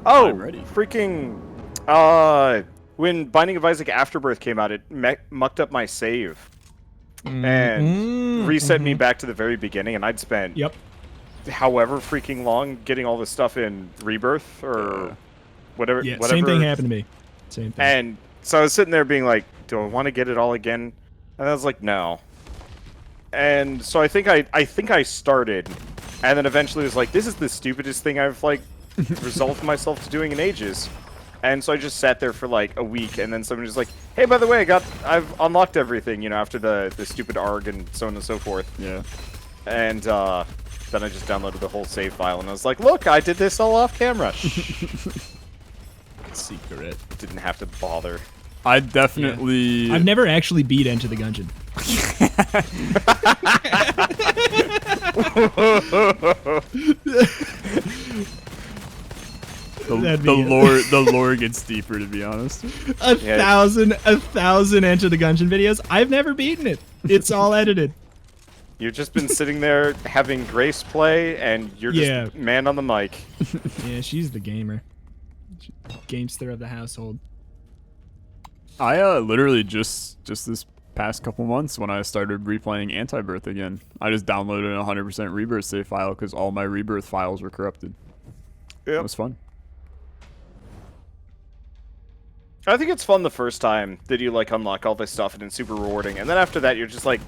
Oh, I'm ready. freaking! When Binding of Isaac Afterbirth came out, it mucked up my save and reset me back to the very beginning, and I'd spent Yep. however freaking long getting all this stuff in Rebirth or whatever. Yeah, whatever. same thing happened to me. Same thing. And so I was sitting there being like, do I want to get it all again? And I was like, no. And so I think I started, and then eventually was like, this is the stupidest thing I've like resolved myself to doing in ages. And so I just sat there for like a week, and then somebody was like, hey, by the way, I've unlocked everything, you know, after the stupid ARG and so on and so forth. Yeah. And then I just downloaded the whole save file, and I was like, look, I did this all off camera. Secret. Didn't have to bother. I definitely. Yeah. I've never actually beat Enter the Gungeon. The lore gets deeper, to be honest. A thousand Enter the Gungeon videos. I've never beaten it. It's all edited. You've just been sitting there having Grace play, and you're just man on the mic. Yeah, she's the gamer. Gamester of the household. I literally just this past couple months when I started replaying Anti-Birth again, I just downloaded a 100% Rebirth save file because all my Rebirth files were corrupted. Yep. It was fun. I think it's fun the first time that you like unlock all this stuff and it's super rewarding, and then after that you're just like,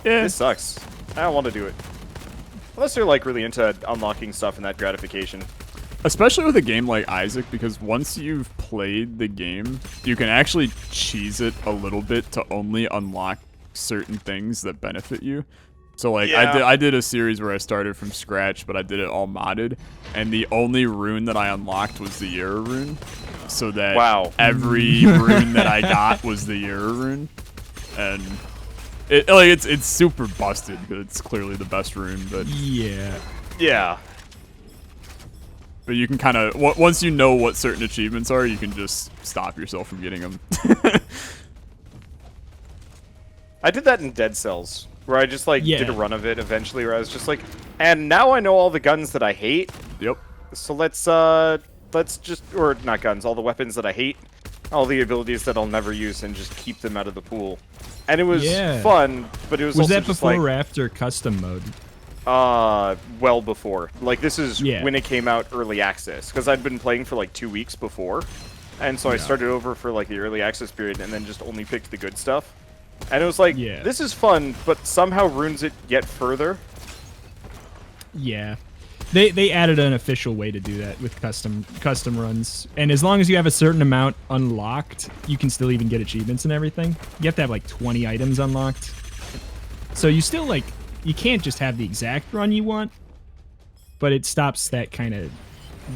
this sucks. I don't want to do it. Unless you're like really into unlocking stuff and that gratification. Especially with a game like Isaac, because once you've played the game, you can actually cheese it a little bit to only unlock certain things that benefit you. So like I did a series where I started from scratch, but I did it all modded, and the only rune that I unlocked was the Yura rune. So that every rune that I got was the Yura rune, and it's super busted. It's clearly the best rune, but yeah. But you can kind of once you know what certain achievements are, you can just stop yourself from getting them. I did that in Dead Cells, where I just like did a run of it eventually, where I was just like, and now I know all the guns that I hate. Yep. So let's just, or not guns, all the weapons that I hate, all the abilities that I'll never use, and just keep them out of the pool. And it was fun, but it was also that just before like, or after custom mode? Well before. Like, this is when it came out early access, because I'd been playing for like 2 weeks before, and so I started over for like the early access period, and then just only picked the good stuff. And it was like, this is fun, but somehow ruins it yet further. Yeah. They added an official way to do that with custom runs, and as long as you have a certain amount unlocked, you can still even get achievements and everything. You have to have like 20 items unlocked, so you still like you can't just have the exact run you want, but it stops that kind of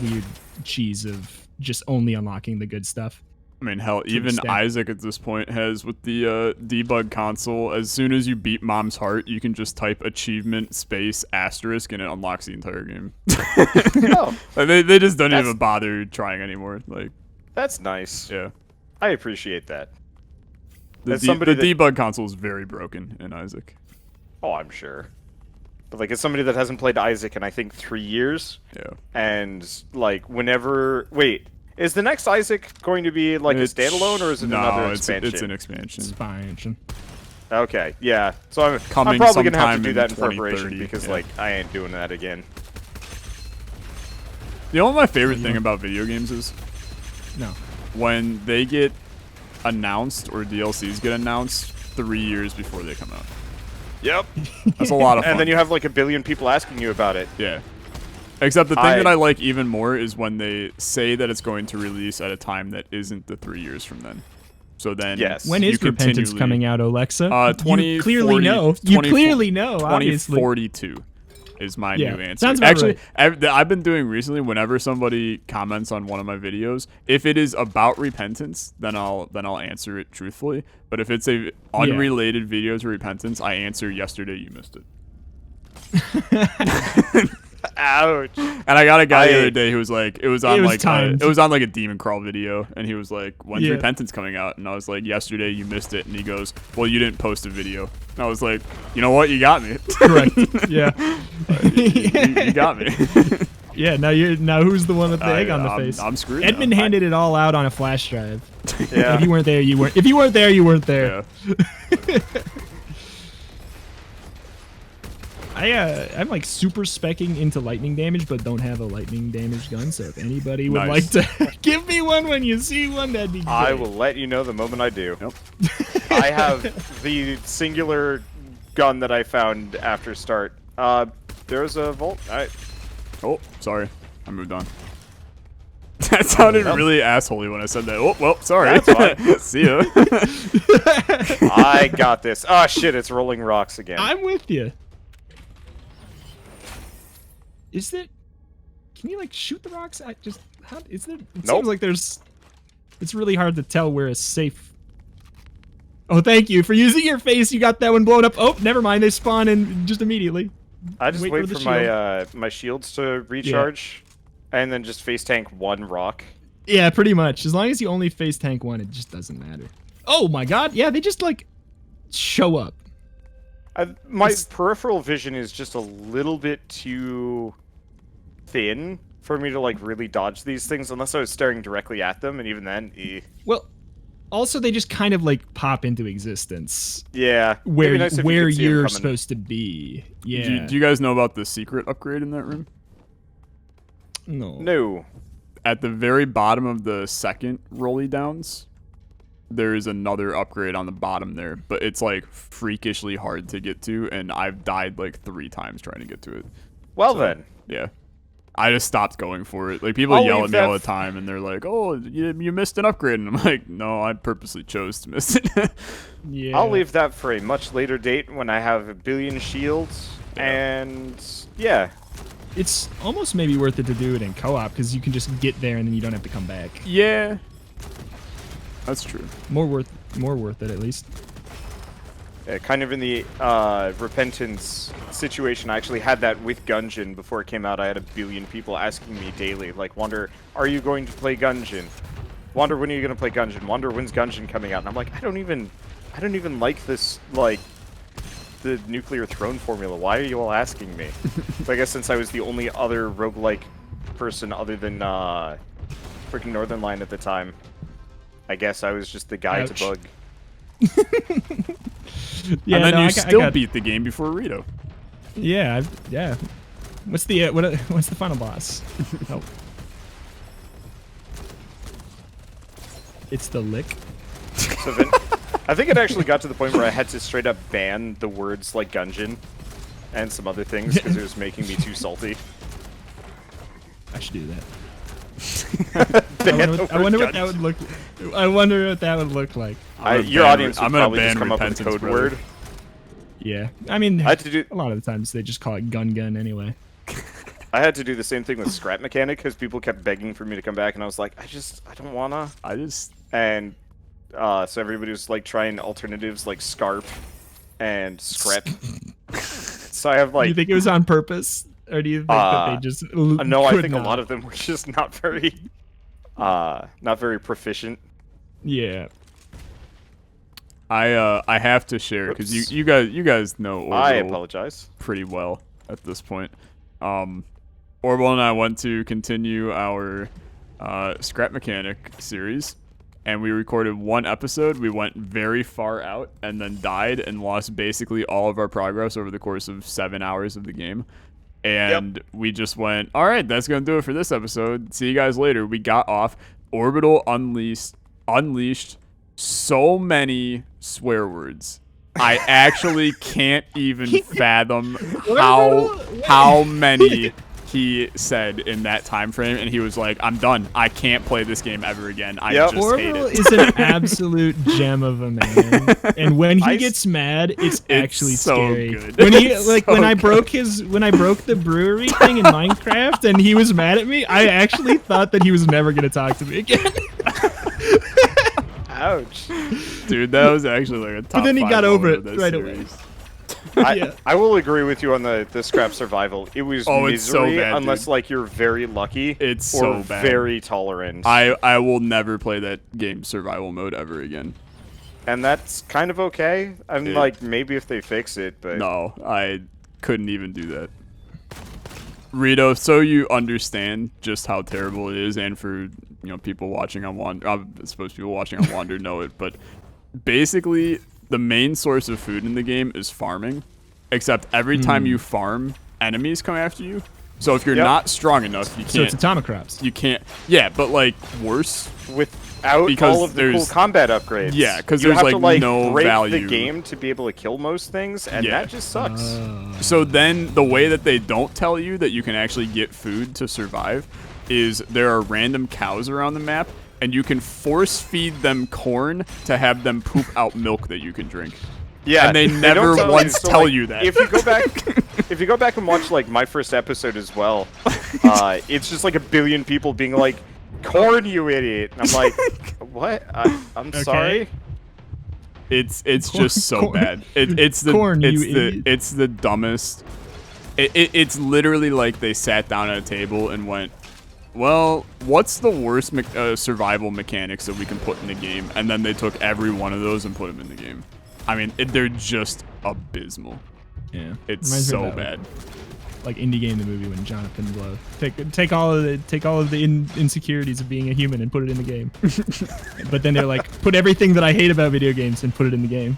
weird cheese of just only unlocking the good stuff. I mean, hell, even Isaac at this point has with the debug console, as soon as you beat Mom's Heart, you can just type achievement space asterisk and it unlocks the entire game. Like, they just don't even bother trying anymore. Like, that's nice. Yeah. I appreciate that. The debug console is very broken in Isaac. Oh, I'm sure. But like, as somebody that hasn't played Isaac in I think 3 years, and like whenever is the next Isaac going to be like a standalone, or is it another expansion? It's an expansion. Expansion. Okay, yeah. So I'm probably gonna have to do that in preparation because like I ain't doing that again. You know what my favorite thing about video games is? When they get announced or DLCs get announced 3 years before they come out. Yep. That's a lot of fun. And then you have like a billion people asking you about it. Yeah. Except the thing that I like even more is when they say that it's going to release at a time that isn't the 3 years from then. So then, when is Repentance coming out, Olexa? You 2040, clearly know. You clearly know. 2042 is my new answer. Sounds Actually, I've been doing recently. Whenever somebody comments on one of my videos, if it is about Repentance, then I'll answer it truthfully. But if it's a unrelated video to Repentance, I answer yesterday you missed it. Ouch. And I got a guy the other day who was like, it was on like a demon crawl video, and he was like, when's Repentance coming out? And I was like, yesterday you missed it. And he goes, well, you didn't post a video. And I was like, you know what, you got me. Correct. Yeah. You got me. Yeah, now who's the one with the egg on the face? I'm screwed. Edmund now. handed it all out on a flash drive. Yeah. If you weren't there, you weren't. If you weren't there, you weren't there. Yeah. I'm like super specking into lightning damage, but don't have a lightning damage gun. So if anybody would Nice. like to give me one when you see one, that'd be great. I will let you know the moment I do. Nope. I have the singular gun that I found after start. There's a vault. Oh, sorry. I moved on. That sounded Well. really assholey when I said that. Oh, well, sorry. That's fine. See ya. I got this. Oh shit! It's rolling rocks again. I'm with you. Is there? Can you like shoot the rocks? How is there? It Nope. seems like there's. It's really hard to tell where a safe. Oh, thank you for using your face. You got that one blown up. Oh, never mind. They spawn in just immediately. I just wait the for shield. my shields to recharge, and then just face tank one rock. Yeah, pretty much. As long as you only face tank one, it just doesn't matter. Oh my god, yeah, they just like show up. My peripheral vision is just a little bit too thin for me to like really dodge these things unless I was staring directly at them, and even then, Well, also they just kind of like pop into existence yeah. It'd be where nice if you could see 'em you're coming. supposed to be. Yeah. Do you guys know about the secret upgrade in that room? No. No. At the very bottom of the second rolly downs, there is another upgrade on the bottom there, but it's like freakishly hard to get to, and I've died like 3 times trying to get to it. Well then. Yeah. I just stopped going for it. Like, people I'll yell leave at me all that the time, and they're like, oh, you missed an upgrade. And I'm like, no, I purposely chose to miss it. Yeah. I'll leave that for a much later date when I have a billion shields, and yeah. It's almost maybe worth it to do it in co-op because you can just get there and then you don't have to come back. Yeah. That's true. More worth it at least. Kind of in the Repentance situation, I actually had that with Gungeon before it came out. I had a billion people asking me daily, like, Wonder, are you going to play Gungeon? Wonder, when are you going to play Gungeon? Wonder, when's Gungeon coming out? And I'm like, I don't even like this, like, the nuclear throne formula. Why are you all asking me? So I guess since I was the only other roguelike person other than freaking Northern Line at the time, I guess I was just the guy Ouch. to bug. Yeah, and then no, you I still got- beat the game before Rito. Yeah, yeah. What's the what's the final boss? Oh. It's the lick. So then, I think it actually got to the point where I had to straight up ban the words like Gungeon and some other things because it was making me too salty. I should do that. Ban I wonder what that would look. I wonder what that would look like. Your audience would I'm gonna probably just ban come up with a Repentance, code brother. word. Yeah, I mean, I had to do a lot of the times they just call it gun anyway. I had to do the same thing with Scrap Mechanic because people kept begging for me to come back, and I was like, I don't wanna. And so everybody was like trying alternatives like Scarp and Scrap. So I have like Do you think it was on purpose, or do you think that they just? no, I could think not? a lot of them were just not very proficient. Yeah. I have to share because Oops. you guys know Orbital I apologize. pretty well at this point. Orbital and I went to continue our Scrap Mechanic series, and we recorded 1 episode. We went very far out and then died and lost basically all of our progress over the course of 7 hours of the game. And we just went, all right, that's going to do it for this episode. See you guys later. We got off. Orbital unleashed so many swear words. I actually can't even fathom how many he said in that time frame, and he was like, I'm done. I can't play this game ever again. I just hate Orbital it. is an absolute gem of a man, and when he gets mad, it's actually so scary. good. When he It's like so when I good. broke the brewery thing in Minecraft, and he was mad at me, I actually thought that he was never gonna talk to me again. Ouch. Dude, that was actually like a top But then he 5 got over moment it of that right away. series. Yeah. I will agree with you on the Scrap Survival. It was It's so misery bad, unless dude. like you're very lucky It's or so bad. very tolerant. I will never play that game survival mode ever again. And that's kind of okay. I'm It- like maybe if they fix it, but No, I couldn't even do that. Rito, so you understand just how terrible it is, and for people watching on Wander, I suppose people watching on Wander know it, but basically the main source of food in the game is farming, except every time you farm, enemies come after you. So if you're not strong enough, you can't. So it's atomic crops. You can't. Yeah, but like worse. Without Because all of the cool combat upgrades. Yeah, because you there's have to, like, no break value. the game to be able to kill most things, and that just sucks. So then the way that they don't tell you that you can actually get food to survive is there are random cows around the map, and you can force feed them corn to have them poop out milk that you can drink. Yeah, and they don't never tell once So, tell like, you that. If you go back and watch like my first episode as well, it's just like a billion people being like, "Corn, you idiot!" And I'm like, "What? I'm sorry." It's just so bad. It's the corn, it's the dumbest. It's literally like they sat down at a table and went, well, what's the worst survival mechanics that we can put in the game? And then they took every one of those and put them in the game. I mean, they're just abysmal. Yeah, It's reminds me so of that, bad. Like Indie Game the movie when Jonathan Blow take all of the insecurities of being a human and put it in the game. But then they're like, put everything that I hate about video games and put it in the game.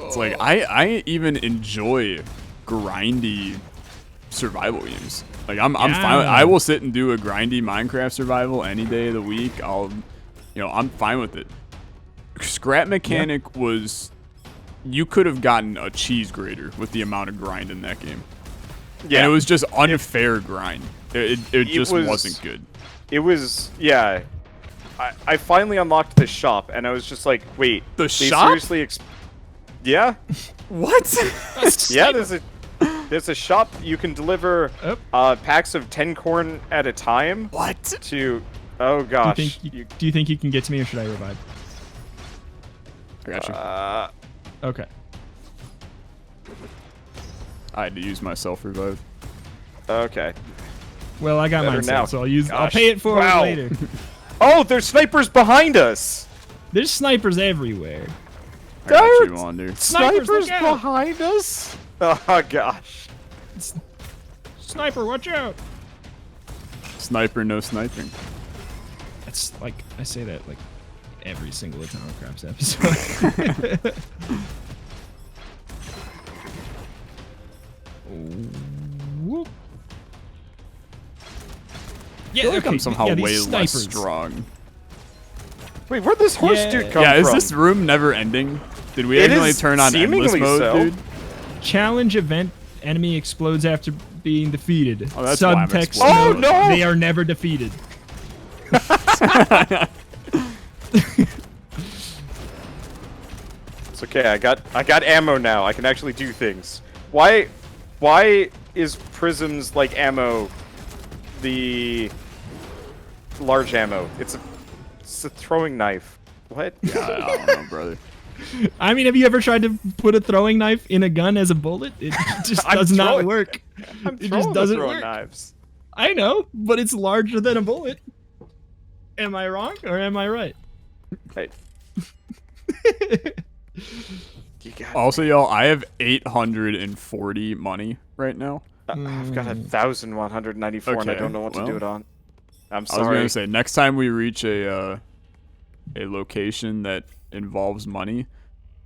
It's like I even enjoy grindy survival games. Like I'm fine. I will sit and do a grindy Minecraft survival any day of the week. I'm fine with it. Scrap mechanic was, you could have gotten a cheese grater with the amount of grind in that game. Yeah, and it was just unfair grind. It just wasn't good. It was, yeah. I finally unlocked the shop, and I was just like, wait, the they shop? Seriously? Yeah. What? Yeah, there's a shop. You can deliver packs of 10 corn at a time. What? To, oh gosh. Do you think you can get to me, or should I revive? I got you. Okay. I had to use my self-revive. Okay. Well, I got mine now. so I'll pay it forward later. Oh, there's snipers behind us! There's snipers everywhere. I got you on, dude. Snipers behind us? Oh gosh. Sniper, watch out! Sniper, no sniping. That's like, I say that like every single Atomic Crops episode. Whoop. Yeah, I feel like I'm somehow way less snipers. strong. Wait, where'd this horse dude come from? Yeah, is this room never ending? Did we accidentally turn on endless mode, dude? Challenge event, enemy explodes after being defeated. Oh, that's why I'm Subtext, exploding. Oh, no! They are never defeated. It's okay, I got ammo now. I can actually do things. Why is Prism's like ammo the large ammo? It's a throwing knife. What? Yeah, I don't know, brother. I mean, have you ever tried to put a throwing knife in a gun as a bullet? It just does not work. It just doesn't work. Knives. I know, but it's larger than a bullet. Am I wrong or am I right? Hey. You got Also, y'all, I have 840 money right now. I've got 1,194 and I don't know what to do it on. I'm sorry. I was gonna say, next time we reach a location that involves money,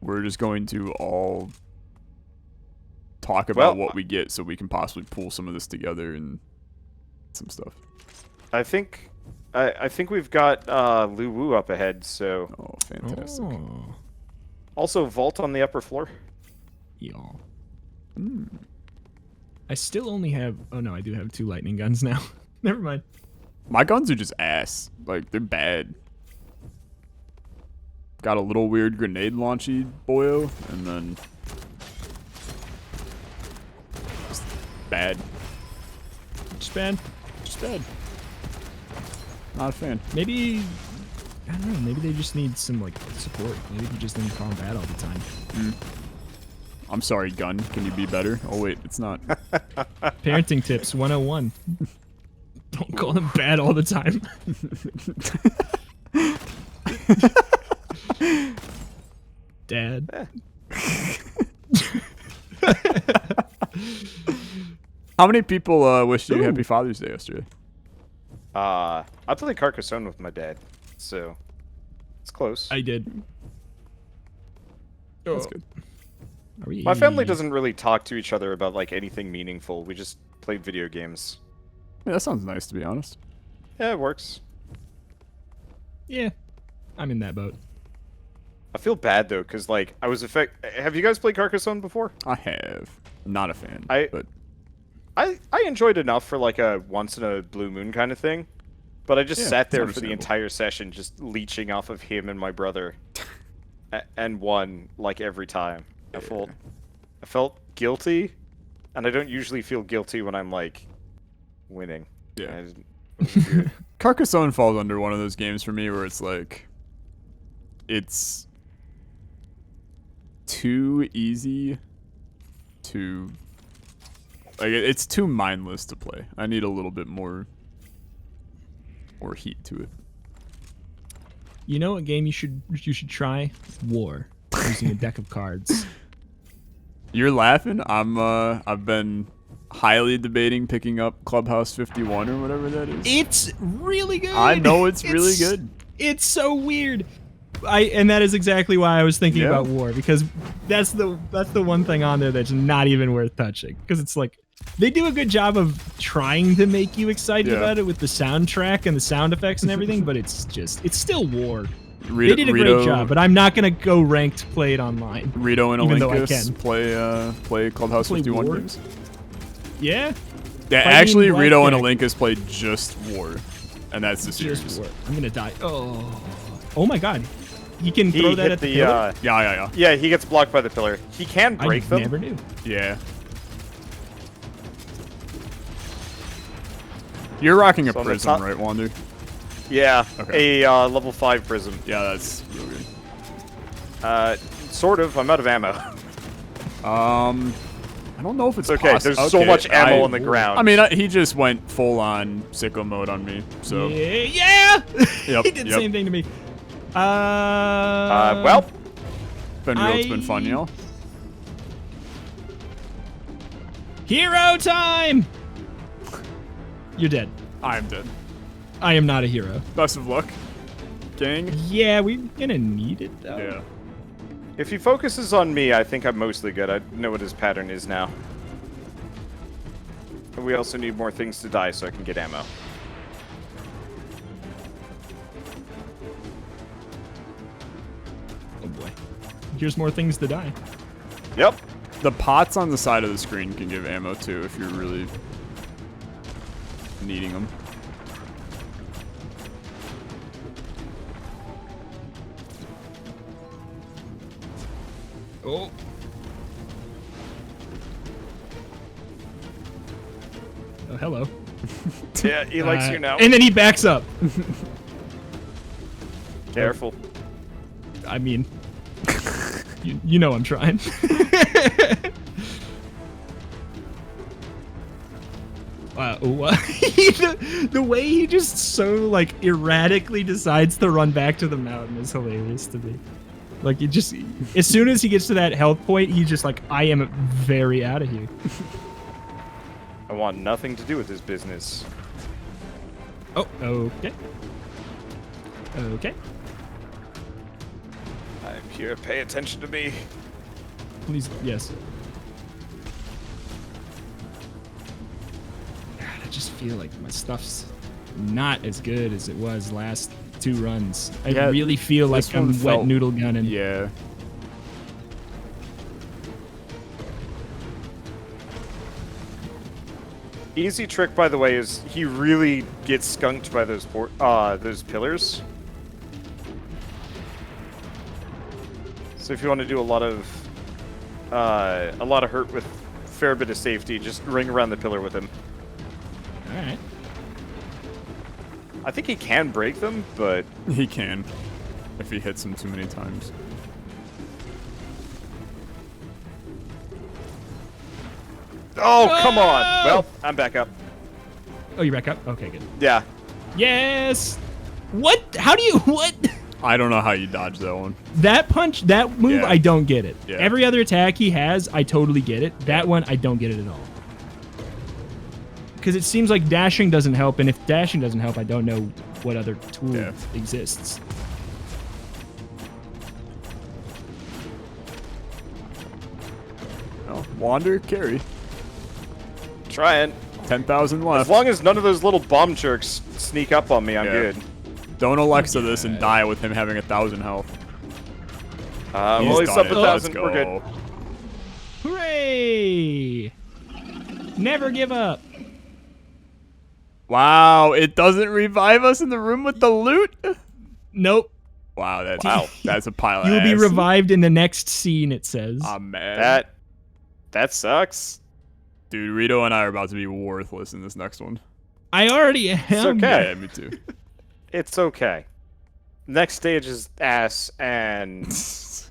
we're just going to all talk about what we get so we can possibly pull some of this together and some stuff. I think we've got Lu Wu up ahead, so. Oh, fantastic. Oh. Also, vault on the upper floor. Y'all. I still only have... Oh, no, I do have 2 lightning guns now. Never mind. My guns are just ass. Like, they're bad. Got a little weird grenade launchy boyo, and then... just bad. Just bad. Just bad. Not a fan. Maybe... I don't know. Maybe they just need some, like, support. Maybe you just need to call them bad all the time. I'm sorry, gun. Can you be better? Oh, wait, it's not. Parenting tips 101. Don't call them bad all the time. Dad. How many people wished you Happy Father's Day yesterday? I played Carcassonne with my dad, so it's close. I did. That's good. My family doesn't really talk to each other about like anything meaningful. We just played video games. Yeah, that sounds nice, to be honest. Yeah, it works. Yeah, I'm in that boat. I feel bad though, cause like I was Have you guys played Carcassonne before? I have. I'm not a fan, but I enjoyed enough for like a once in a blue moon kind of thing, but I just sat there for the entire session just leeching off of him and my brother, and won like every time. I felt guilty, and I don't usually feel guilty when I'm like winning. Yeah. Carcassonne falls under one of those games for me where it's like it's too easy to like it's too mindless to play. I need a little bit more heat to it. You know what game you should try? War, using a deck of cards. You're laughing? I've been highly debating picking up Clubhouse 51 or whatever that is. It's really good. I know it's really good. It's so weird. And that is exactly why I was thinking about War, because that's the one thing on there that's not even worth touching, because it's like they do a good job of trying to make you excited about it with the soundtrack and the sound effects and everything, but it's still War. They did a great job, but I'm not gonna go ranked play it online. Rito and Olympus play Clubhouse 51 War? games. Yeah. Yeah, actually, Rito and Olympus play just War, and that's the series. Just War. I'm gonna die. Oh my God. He can throw that at the pillar? Yeah, he gets blocked by the pillar. He can break them. I never knew. Yeah. You're rocking a prism, right, Wander? Yeah, okay. A level 5 prism. Yeah, that's real good. Sort of. I'm out of ammo. I don't know if it's okay. There's so much ammo on the ground. I mean, he just went full on sicko mode on me. So yeah. Yep, he did the same thing to me. Well, it's been fun, y'all. Hero time! You're dead. I am dead. I am not a hero. Best of luck, gang. Yeah, we're gonna need it though. Yeah. If he focuses on me, I think I'm mostly good. I know what his pattern is now. And we also need more things to die so I can get ammo. Oh boy. Here's more things to die. Yep. The pots on the side of the screen can give ammo too if you're really needing them. Oh. Oh, hello. Yeah, he likes you now. And then he backs up. Careful. I mean, you know I'm trying. The way he just so like erratically decides to run back to the mountain is hilarious to me. Like it just, as soon as he gets to that health point, he's just like, I am very out of here. I want nothing to do with this business. Oh, okay. Okay. I'm here. Pay attention to me. Please, yes. God, I just feel like my stuff's not as good as it was last 2 runs. I really feel like I'm wet noodle gunning. Yeah. Easy trick, by the way, is he really gets skunked by those pillars. So if you want to do a lot of hurt with a fair bit of safety, just ring around the pillar with him. All right. I think he can break them, but he can if he hits them too many times. Oh, come on. Well, I'm back up. Oh, you're back up? Okay, good. Yeah. Yes! What? How do you... What? I don't know how you dodge that one. That punch, that move, Yeah. I don't get it. Yeah. Every other attack he has, I totally get it. That one, I don't get it at all. because it seems like dashing doesn't help, and if dashing doesn't help, I don't know what other tool exists. Oh, wander, carry. Trying. 10,000 left. As long as none of those little bomb jerks sneak up on me, I'm Yeah. good. Don't Alexa this and die with him having 1,000 health. Well, he's up 1,000. We're good. Hooray! Never give up. Wow, it doesn't revive us in the room with the loot? Nope. Wow, that's a pile of You'll be ass. revived in the next scene, it says. Aw, man. That sucks. Dude, Rito and I are about to be worthless in this next one. I already am. It's okay. Yeah, me too. It's okay. Next stage is ass, and it's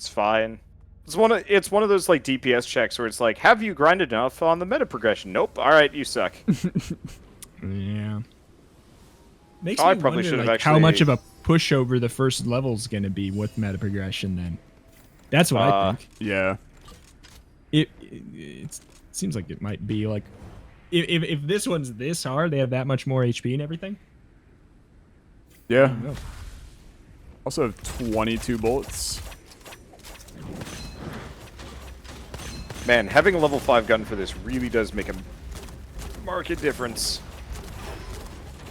fine. It's one of those like DPS checks where it's like, have you grinded enough on the meta progression? Nope. All right, you suck. Yeah. Makes I me probably wonder should have like, actually... how much of a pushover the first level's going to be with meta progression then. That's what I think. Yeah. It seems like it might be like if this one's this hard, they have that much more HP and everything. Yeah. Also have 22 bullets. Man, having a level 5 gun for this really does make a marked difference.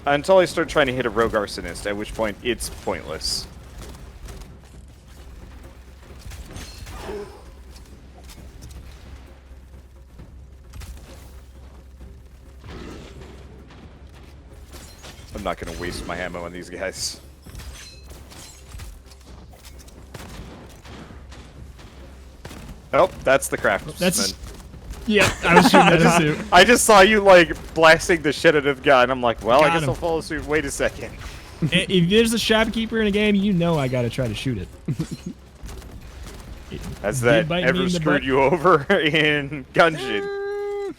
Until I start trying to hit a rogue arsonist, at which point it's pointless. I'm not going to waste my ammo on these guys. Oh, that's the craftsman. That's yeah. I was shooting that too. I just saw you like blasting the shit out of the guy, and I'm like, well, I Got guess him. I'll follow suit. Wait a second. If there's a shopkeeper in a game, you know I gotta try to shoot it. Has Did that bite me ever in the screwed butt. you over in Gungeon?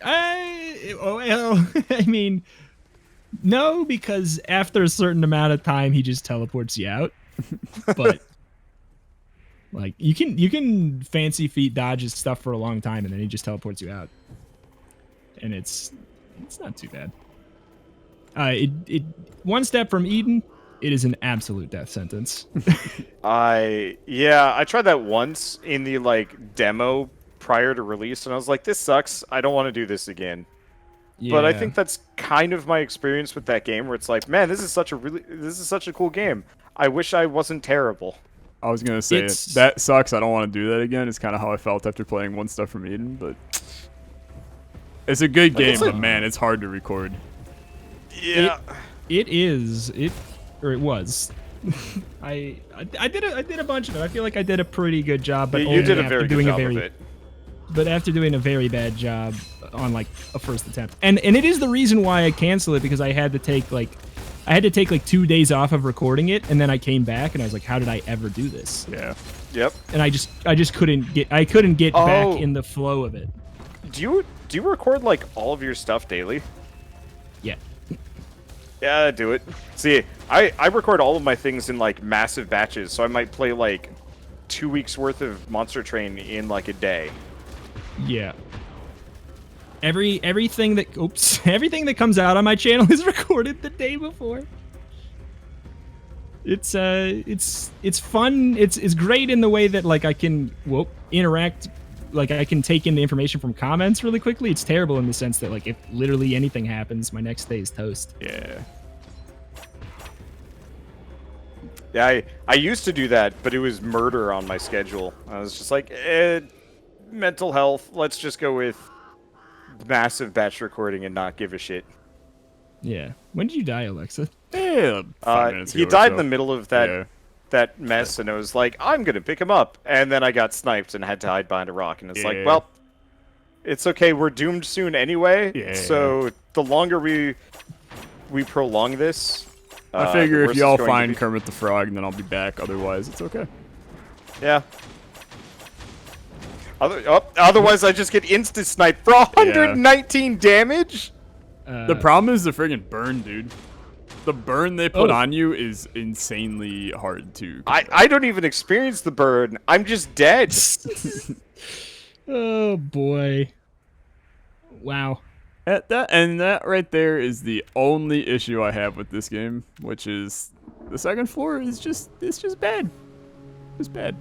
Well, I mean, no, because after a certain amount of time, he just teleports you out. But like, you can fancy feet dodge his stuff for a long time, and then he just teleports you out, and it's not too bad. One step from Eden, it is an absolute death sentence. I tried that once in the like demo prior to release, and I was like, this sucks. I don't want to do this again. But I think that's kind of my experience with that game, where it's like, man, this is such a cool game. I wish I wasn't terrible. I was gonna say that sucks. I don't want to do that again. It's kind of how I felt after playing one stuff from Eden, but it's a good game. But man, it's hard to record. Yeah, it was. I did a bunch of it. I feel like I did a pretty good job, but you did a after very good doing job of it. But after doing a very bad job on like a first attempt, and it is the reason why I canceled it, because I had to take like 2 days off of recording it, and then I came back and I was like, how did I ever do this? Yeah. Yep. And I just couldn't get back in the flow of it. Do you record like all of your stuff daily? Yeah. Yeah, do it. See, I record all of my things in like massive batches, so I might play like 2 weeks worth of Monster Train in like a day. Yeah. Everything that comes out on my channel is recorded the day before. It's fun. It's great in the way that like I can interact, like I can take in the information from comments really quickly. It's terrible in the sense that like if literally anything happens, my next day is toast. Yeah. Yeah, I used to do that, but it was murder on my schedule. I was just like, mental health. Let's just go with massive batch recording and not give a shit. Yeah. When did you die, Alexa? Yeah. 5 minutes ago He or died so. in the middle of that mess, and I was like, I'm gonna pick him up, and then I got sniped and had to hide behind a rock, and it's like, well, it's okay. We're doomed soon anyway. Yeah. So the longer we prolong this, I figure the if worse y'all it's going to find be. Kermit the Frog, then I'll be back. Otherwise, it's okay. Yeah. Otherwise, I just get insta sniped for 119 damage. The problem is the friggin' burn, dude. The burn they put on you is insanely hard to. I don't even experience the burn. I'm just dead. Oh boy. Wow. That right there is the only issue I have with this game, which is the second floor is just bad. It's bad.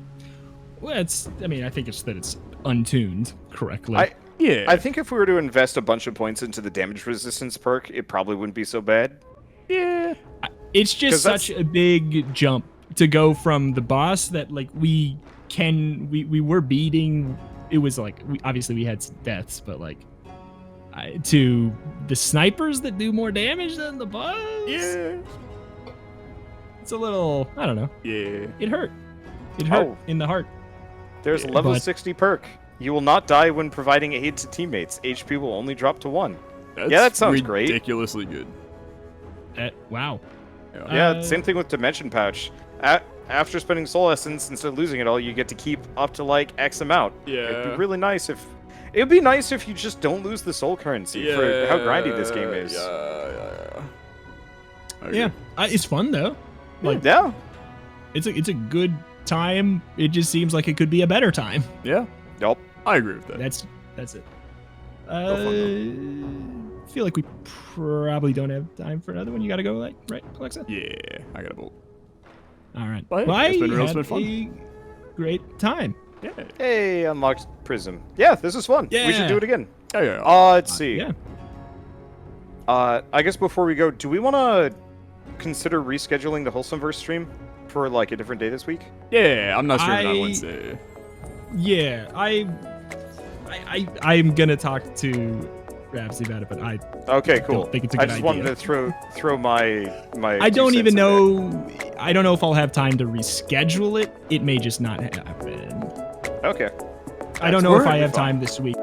Well, I think it's that it's untuned correctly. I think if we were to invest a bunch of points into the damage resistance perk, it probably wouldn't be so bad. Yeah. It's just such a big jump to go from the boss that like we were beating. It was like obviously we had some deaths, but like to the snipers that do more damage than the boss. Yeah. It's a little, I don't know. Yeah. It hurt. It hurt in the heart. There's a level 60 perk. You will not die when providing aid to teammates. HP will only drop to 1. That sounds great. Ridiculously good. Wow. Yeah, same thing with Dimension Pouch. After spending Soul Essence, instead of losing it all, you get to keep up to like X amount. Yeah. It'd be really nice if... It'd be nice if you just don't lose the soul currency for how grindy this game is. Yeah. It's fun though. Like, yeah. It's a good time. It just seems like it could be a better time. Yeah. Nope. I agree with that. That's it. I feel like we probably don't have time for another one. You gotta go, right, Olexa? Yeah, I gotta vote. All right. But well, it's been had fun. a great time. Yeah. Hey, unlocked Prism. Yeah, this is fun. Yeah. We should do it again. Yeah. Let's see. Yeah. I guess before we go, do we want to consider rescheduling the Wholesomeverse stream for like a different day this week? Yeah, I'm not streaming on Wednesday. Yeah, I'm gonna talk to Rapsy about it, but I okay, cool. don't think it's a good idea. I just wanted to throw my I don't even know. I don't know if I'll have time to reschedule it. It may just not happen. Okay. I don't know if I have time this week.